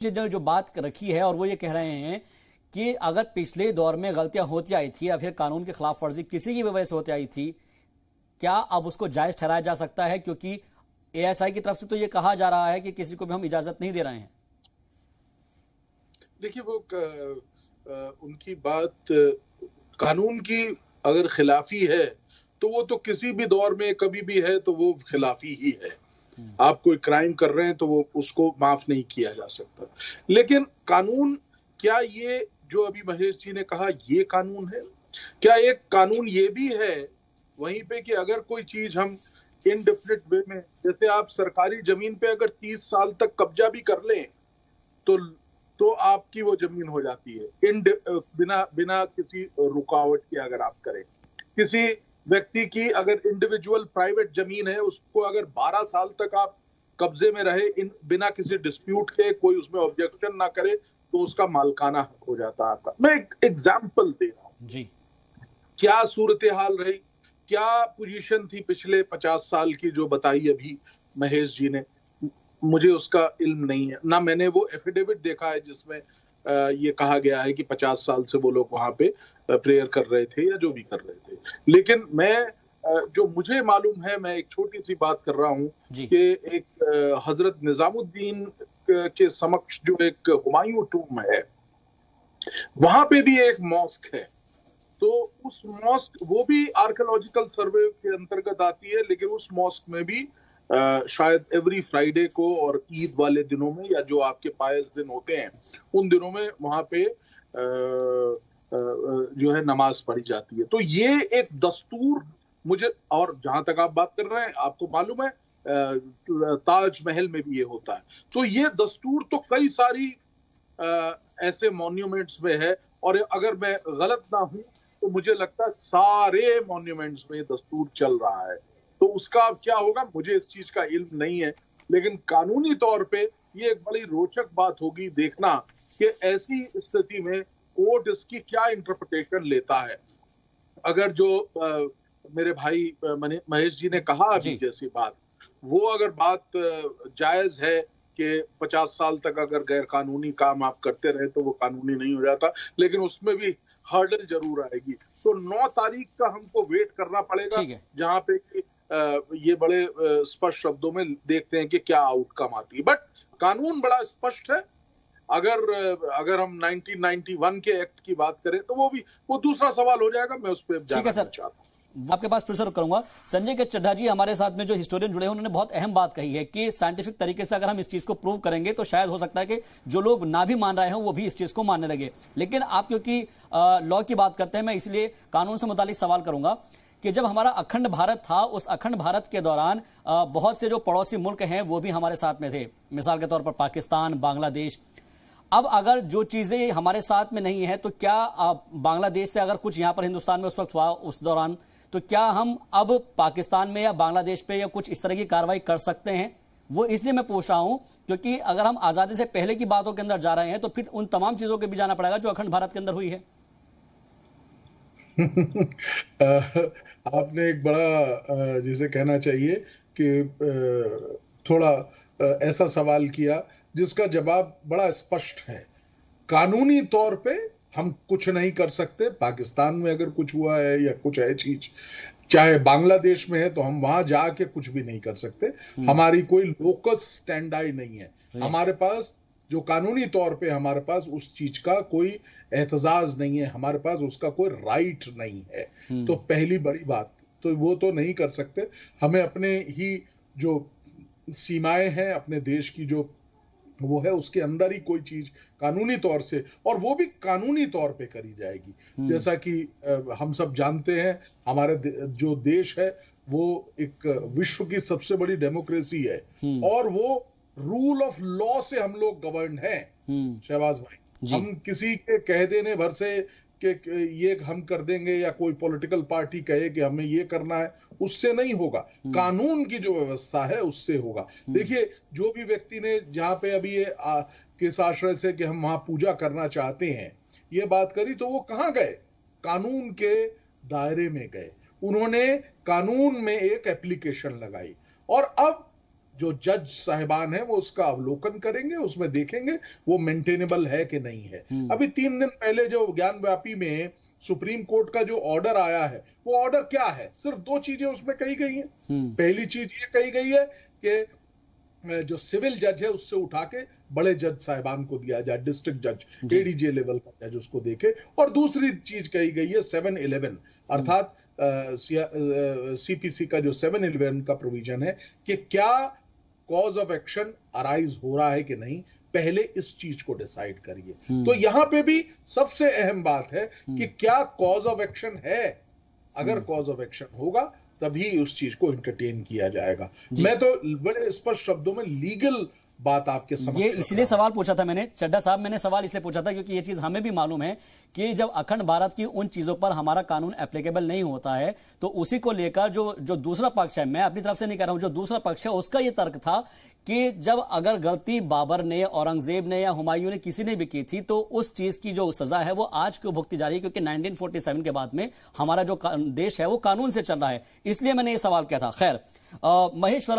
ने जो बात रखी है और वो ये कह रहे हैं कि अगर पिछले दौर में गलतियां होती आई थी या फिर कानून की खिलाफ वर्जी किसी की भी वजह से होती आई थी, क्या अब उसको जायज ठहराया जा सकता है? क्योंकि एएसआई की तरफ से तो ये कहा जा रहा है कि किसी को भी हम इजाजत नहीं दे रहे हैं। देखिए, वो उनकी बात कानून की अगर खिलाफी है तो वो तो किसी भी दौर में कभी भी है, तो वो खिलाफी ही है। आप कोई क्राइम कर रहे हैं तो वो उसको माफ नहीं किया जा सकता। लेकिन कानून, क्या ये जो अभी महेश जी ने कहा ये कानून है? क्या एक कानून ये भी है वहीं पे कि अगर कोई चीज हम इनडेफिनिट वे में, जैसे आप सरकारी जमीन पे अगर 30 साल तक कब्जा भी कर लें तो आपकी वो जमीन हो जाती है बिना बिना किसी रुकावट के। अगर आप करें, किसी व्यक्ति की अगर इंडिविजुअल प्राइवेट जमीन है, उसको अगर 12 साल तक आप कब्जे में रहे बिना किसी डिस्प्यूट के, कोई उसमें ऑब्जेक्शन ना करे, तो उसका मालकाना हक हो जाता है आपका। मैं एक एग्जाम्पल दे रहा हूं जी। क्या सूरत हाल रही, क्या पोजीशन थी पिछले 50 साल की जो बताई अभी महेश जी ने। मुझे उसका इल्म नहीं है, ना मैंने वो एफिडेविट देखा है जिसमें ये कहा गया है कि 50 साल से वो लोग वहां पे प्रेयर कर रहे थे या जो भी कर रहे थे। लेकिन मैं जो मुझे मालूम है, मैं एक छोटी सी बात कर रहा हूं कि एक हजरत निजामुद्दीन के समक्ष जो एक हुमायूं टूम है, वहां पे भी एक मॉस्क है। तो उस मॉस्क, वो भी आर्कियोलॉजिकल सर्वे के अंतर्गत आती है, लेकिन उस मॉस्क में भी शायद एवरी फ्राइडे को और ईद वाले दिनों में, या जो आपके पायस दिन होते हैं उन दिनों में, वहां पे जो है नमाज पढ़ी जाती है। तो ये एक दस्तूर मुझे, और जहां तक आप बात कर रहे हैं, आपको मालूम है ताजमहल में भी ये होता है। तो ये दस्तूर तो कई सारी ऐसे मॉन्यूमेंट्स में है, और अगर मैं गलत ना हूं तो मुझे लगता है सारे मॉन्यूमेंट्स में दस्तूर चल रहा है। तो उसका अब क्या होगा, मुझे इस चीज का इल्म नहीं है, लेकिन कानूनी तौर पे ये एक बड़ी रोचक बात होगी देखना कि ऐसी स्थिति में कोर्ट इसकी क्या इंटरप्रिटेशन लेता है। अगर जो मेरे भाई महेश जी ने कहा अभी जैसी बात, वो अगर बात जायज है कि 50 साल तक अगर गैर कानूनी काम आप करते रहे तो वो कानूनी नहीं हो जाता, लेकिन उसमें भी हर्डल जरूर आएगी। तो 9 तारीख का हमको वेट करना पड़ेगा, जहां पे कि ये बड़े स्पष्ट शब्दों में देखते हैं कि क्या आउटकम आती है। बट कानून बड़ा स्पष्ट है। अगर हम 1991 के एक्ट की बात करें तो वो दूसरा सवाल हो जाएगा, मैं उस पर जाना चाहता हूं। आपके पास फिर से रुक करूंगा। संजय के चड्ढा जी हमारे साथ में जो हिस्टोरियन जुड़े हैं, उन्होंने बहुत अहम बात कही है कि साइंटिफिक तरीके से अगर हम इस चीज को प्रूव करेंगे तो शायद हो सकता है कि जो लोग ना भी मान रहे हो वो भी इस चीज को मानने लगे। लेकिन आप क्योंकि लॉ की बात करते हैं, मैं इसलिए कानून से मुतालिक सवाल करूंगा कि जब हमारा अखंड भारत था, उस अखंड भारत के दौरान बहुत से जो पड़ोसी मुल्क हैं वो भी हमारे साथ में थे, मिसाल के तौर पर पाकिस्तान, बांग्लादेश। अब अगर जो चीजें हमारे साथ में नहीं है, तो क्या बांग्लादेश से अगर कुछ यहां पर हिंदुस्तान में उस वक्त हुआ उस दौरान, तो क्या हम अब पाकिस्तान में या बांग्लादेश पे या कुछ इस तरह की कार्रवाई कर सकते हैं? वो इसलिए मैं पूछ रहा हूं क्योंकि अगर हम आजादी से पहले की बातों के अंदर जा रहे हैं तो फिर उन तमाम चीजों के भी जाना पड़ेगा जो अखंड भारत के अंदर हुई है। आपने एक बड़ा, जिसे कहना चाहिए कि थोड़ा ऐसा सवाल किया जिसका जवाब बड़ा स्पष्ट है। कानूनी तौर पे हम कुछ नहीं कर सकते। पाकिस्तान में अगर कुछ हुआ है या कुछ है चीज, चाहे बांग्लादेश में है, तो हम वहां जाके कुछ भी नहीं कर सकते। हमारी कोई लोकस स्टैंड-आई नहीं है। हमारे पास जो कानूनी तौर पे हमारे पास उस चीज का कोई एहतजाज नहीं है, हमारे पास उसका कोई राइट नहीं है। तो पहली बड़ी बात तो वो तो नहीं कर सकते। हमें अपने ही जो सीमाएं हैं अपने देश की, जो वो है, उसके अंदर ही कोई चीज कानूनी तौर से, और वो भी कानूनी तौर पे करी जाएगी। जैसा कि हम सब जानते हैं, हमारे जो देश है वो एक विश्व की सबसे बड़ी डेमोक्रेसी है, और वो रूल ऑफ लॉ से हम लोग गवर्न हैं। शहबाज भाई, हम किसी के कह देने भर से कि ये हम कर देंगे या कोई पॉलिटिकल पार्टी कहे कि हमें ये करना है, उससे नहीं होगा। कानून की जो व्यवस्था है उससे होगा। देखिए, जो भी व्यक्ति ने जहां पे अभी ये किस आश्रय से कि हम वहां पूजा करना चाहते हैं ये बात करी, तो वो कहां गए? कानून के दायरे में गए। उन्होंने कानून में एक एप्लीकेशन लगाई, और अब जो जज साहिबान है वो उसका अवलोकन करेंगे, उसमें देखेंगे वो मेंटेनेबल है कि नहीं है। अभी 3 दिन पहले जो ज्ञानव्यापी में सुप्रीम कोर्ट का जो ऑर्डर आया है, वो ऑर्डर क्या है? सिर्फ 2 चीजें उसमें कही गई हैं। पहली चीज ये कही गई है कि जो सिविल जज है उससे उठा के बड़े जज साहिबान को दिया जाए, डिस्ट्रिक्ट जज, एडीजे लेवल का जज उसको देखे। और दूसरी चीज कही गई है 711, अर्थात सीपीसी का जो 711 का प्रोविजन है कि क्या कॉज ऑफ एक्शन अराइज हो रहा है कि नहीं, पहले इस चीज को डिसाइड करिए। तो यहां पे भी सबसे अहम बात है कि क्या कॉज ऑफ एक्शन है। अगर कॉज ऑफ एक्शन होगा तभी उस चीज को एंटरटेन किया जाएगा। मैं तो बड़े स्पष्ट शब्दों में लीगल बात आपके समक्ष ये इसलिए सवाल पूछा था मैंने, चड्ढा साहब, मैंने सवाल इसलिए पूछा था क्योंकि ये चीज हमें भी मालूम है कि जब अखंड भारत की उन चीजों पर हमारा कानून एप्लीकेबल नहीं होता है तो उसी को लेकर जो दूसरा पक्ष है, मैं अपनी तरफ से नहीं कह रहा हूं, जो दूसरा पक्ष है उसका ये तर्क था कि जब अगर गलती बाबर ने, औरंगजेब ने या हुमायूं ने किसी ने भी की थी तो उस चीज की जो सजा है वो आज क्यों भुगती जा रही है, क्योंकि 1947 के बाद में हमारा जो देश है वो कानून से चल रहा है। इसलिए मैंने ये सवाल किया था। खैर, महेश वर्मा